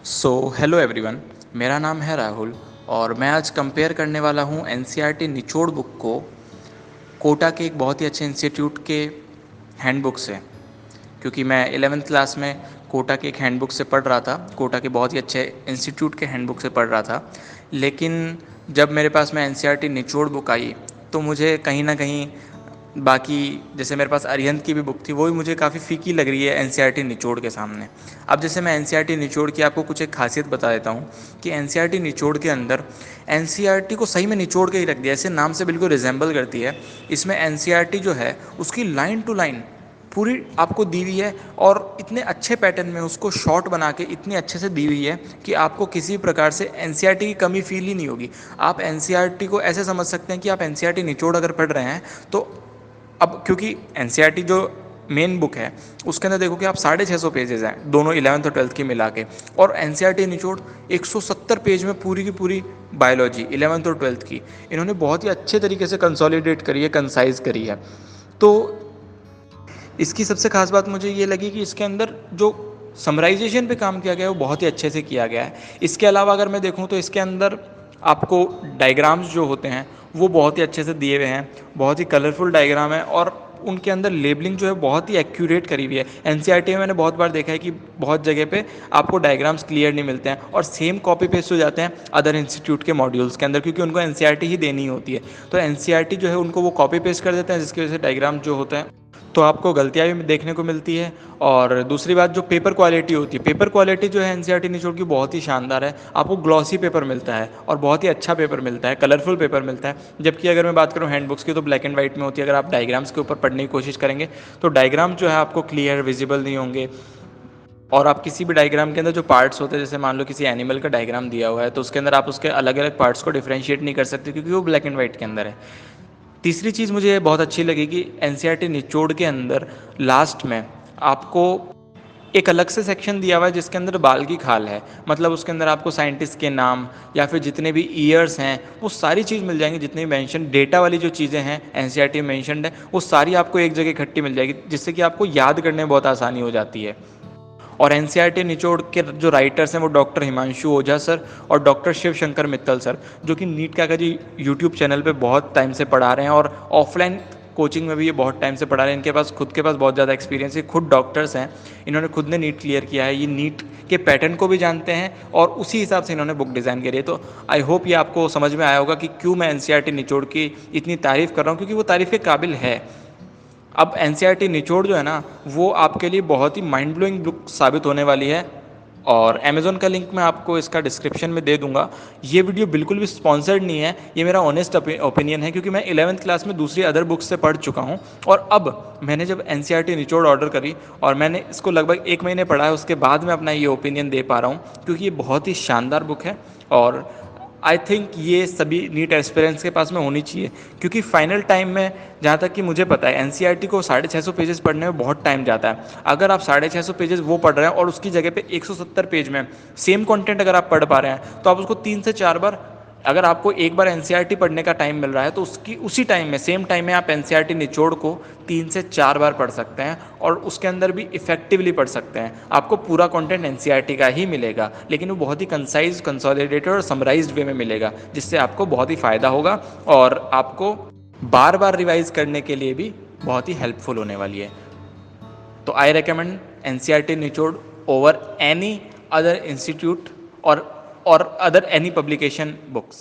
Hello everyone. मेरा नाम है राहुल और मैं आज कंपेयर करने वाला हूँ एनसीईआरटी निचोड़ बुक को कोटा के एक बहुत ही अच्छे इंस्टीट्यूट के हैंडबुक से, क्योंकि मैं 11th क्लास में कोटा के एक हैंडबुक से पढ़ रहा था, कोटा के बहुत ही अच्छे इंस्टीट्यूट के हैंडबुक से पढ़ रहा था। लेकिन जब मेरे पास में एनसीईआरटी निचोड़ बुक आई तो मुझे कहीं ना कहीं बाकी, जैसे मेरे पास अरिहंत की भी बुक थी, वो भी मुझे काफ़ी फीकी लग रही है एनसीईआरटी निचोड़ के सामने। अब जैसे मैं एनसीईआरटी निचोड़ की आपको कुछ एक खासियत बता देता हूँ कि एनसीईआरटी निचोड़ के अंदर एनसीईआरटी को सही में निचोड़ के ही रख दिया, ऐसे नाम से बिल्कुल रिजेंबल करती है। इसमें एनसीईआरटी जो है उसकी लाइन टू लाइन पूरी आपको दी हुई है और इतने अच्छे पैटर्न में उसको शॉर्ट बना के इतने अच्छे से दी हुई है कि आपको किसी प्रकार से एनसीईआरटी की कमी फील ही नहीं होगी। आप एनसीईआरटी को ऐसे समझ सकते हैं कि आप एनसीईआरटी निचोड़ अगर पढ़ रहे हैं तो अब, क्योंकि एनसीईआरटी जो मेन बुक है उसके अंदर देखो कि आप 650 पेजेस हैं दोनों 11th और 12th की मिला के, और एनसीईआरटी निचोड़ 170 पेज में पूरी की पूरी बायोलॉजी 11th और 12th की इन्होंने बहुत ही अच्छे तरीके से कंसोलिडेट करी है, कंसाइज करी है। तो इसकी सबसे खास बात मुझे ये लगी कि इसके अंदर जो समराइजेशन पे काम किया गया है वो बहुत ही अच्छे से किया गया है। इसके अलावा अगर मैं देखूँ तो इसके अंदर आपको डायग्राम्स जो होते हैं वो बहुत ही अच्छे से दिए हुए हैं, बहुत ही कलरफुल डायग्राम है और उनके अंदर लेबलिंग जो है बहुत ही एक्यूरेट करी हुई है। एनसीईआरटी में मैंने बहुत बार देखा है कि बहुत जगह पे आपको डायग्राम्स क्लियर नहीं मिलते हैं और सेम कॉपी पेस्ट हो जाते हैं अदर इंस्टीट्यूट के मॉड्यूल्स के अंदर, क्योंकि उनको एनसीईआरटी ही देनी होती है। तो एनसीईआरटी जो है उनको वो कॉपी पेस्ट कर देते हैं, जिसकी वजह से डायग्राम जो होते हैं तो आपको गलतियाँ भी देखने को मिलती है। और दूसरी बात, जो पेपर क्वालिटी होती है, पेपर क्वालिटी जो है एनसीईआरटी निचोड़ की बहुत ही शानदार है। आपको ग्लॉसी पेपर मिलता है और बहुत ही अच्छा पेपर मिलता है, कलरफुल पेपर मिलता है। जबकि अगर मैं बात करूँ हैंडबुक्स की तो ब्लैक एंड वाइट में होती है। अगर आप डायग्राम्स के ऊपर पढ़ने की कोशिश करेंगे तो डायग्राम जो है आपको क्लियर विजिबल नहीं होंगे, और आप किसी भी डायग्राम के अंदर जो पार्ट्स होते हैं, जैसे मान लो किसी एनिमल का डायग्राम दिया हुआ है तो उसके अंदर आप उसके अलग अलग पार्ट्स को डिफ्रेंशिएट नहीं कर सकते, क्योंकि वो ब्लैक एंड वाइट के अंदर है। तीसरी चीज़ मुझे बहुत अच्छी लगी कि एनसीईआरटी निचोड़ के अंदर लास्ट में आपको एक अलग से सेक्शन दिया हुआ है जिसके अंदर बाल की खाल है। मतलब उसके अंदर आपको साइंटिस्ट के नाम या फिर जितने भी ईयर्स हैं वो सारी चीज़ मिल जाएंगी, जितने भी मेंशन डेटा वाली जो चीज़ें हैं एनसीईआरटी में मेंशनड है वो सारी आपको एक जगह इकट्ठी मिल जाएगी, जिससे कि आपको याद करने में बहुत आसानी हो जाती है। और एनसीईआरटी निचोड़ के जो राइटर्स हैं वो डॉक्टर हिमांशु ओझा सर और डॉक्टर शिव शंकर मित्तल सर, जो कि नीट का जी यूट्यूब चैनल पे बहुत टाइम से पढ़ा रहे हैं और ऑफलाइन कोचिंग में भी ये बहुत टाइम से पढ़ा रहे हैं। इनके पास खुद के पास बहुत ज़्यादा एक्सपीरियंस है, खुद डॉक्टर्स हैं, इन्होंने खुद ने नीट क्लियर किया है, ये नीट के पैटर्न को भी जानते हैं और उसी हिसाब से इन्होंने बुक डिज़ाइन करी है। तो आई होप ये आपको समझ में आया होगा कि क्यों मैं एनसीईआरटी निचोड़ की इतनी तारीफ़ कर रहा हूँ, क्योंकि वो तारीफ़ के काबिल है। अब एनसीईआरटी निचोड़ जो है ना वो आपके लिए बहुत ही माइंड ब्लोइंग बुक साबित होने वाली है, और अमेज़ॉन का लिंक मैं आपको इसका डिस्क्रिप्शन में दे दूंगा। ये वीडियो बिल्कुल भी स्पॉन्सर्ड नहीं है, ये मेरा ऑनेस्ट ओपिनियन है, क्योंकि मैं 11th क्लास में दूसरी अदर बुक्स से पढ़ चुका हूँ और अब मैंने जब एनसीईआरटी निचोड़ ऑर्डर करी और मैंने इसको लगभग 1 महीने पढ़ा है, उसके बाद मैं अपना ये ओपिनियन दे पा रहा हूँ, क्योंकि ये बहुत ही शानदार बुक है। और आई थिंक ये सभी नीट एस्पिरेंट्स के पास में होनी चाहिए, क्योंकि फाइनल टाइम में जहाँ तक कि मुझे पता है एनसीईआरटी को 650 पेजेस पढ़ने में बहुत टाइम जाता है। अगर आप 650 पेजेस वो पढ़ रहे हैं और उसकी जगह पे 170 पेज में सेम कंटेंट अगर आप पढ़ पा रहे हैं तो आप उसको 3 से 4 बार, अगर आपको एक बार एनसीईआरटी पढ़ने का टाइम मिल रहा है तो उसकी उसी टाइम में, सेम टाइम में आप एनसीईआरटी निचोड़ को 3 से 4 बार पढ़ सकते हैं और उसके अंदर भी इफेक्टिवली पढ़ सकते हैं। आपको पूरा कंटेंट एनसीईआरटी का ही मिलेगा, लेकिन वो बहुत ही कंसाइज, कंसोलिडेटेड और समराइज्ड वे में मिलेगा, जिससे आपको बहुत ही फ़ायदा होगा और आपको बार बार रिवाइज करने के लिए भी बहुत ही हेल्पफुल होने वाली है। तो आई रिकमेंड एनसीईआरटी निचोड़ ओवर एनी अदर इंस्टीट्यूट और अदर एनी पब्लिकेशन बुक्स।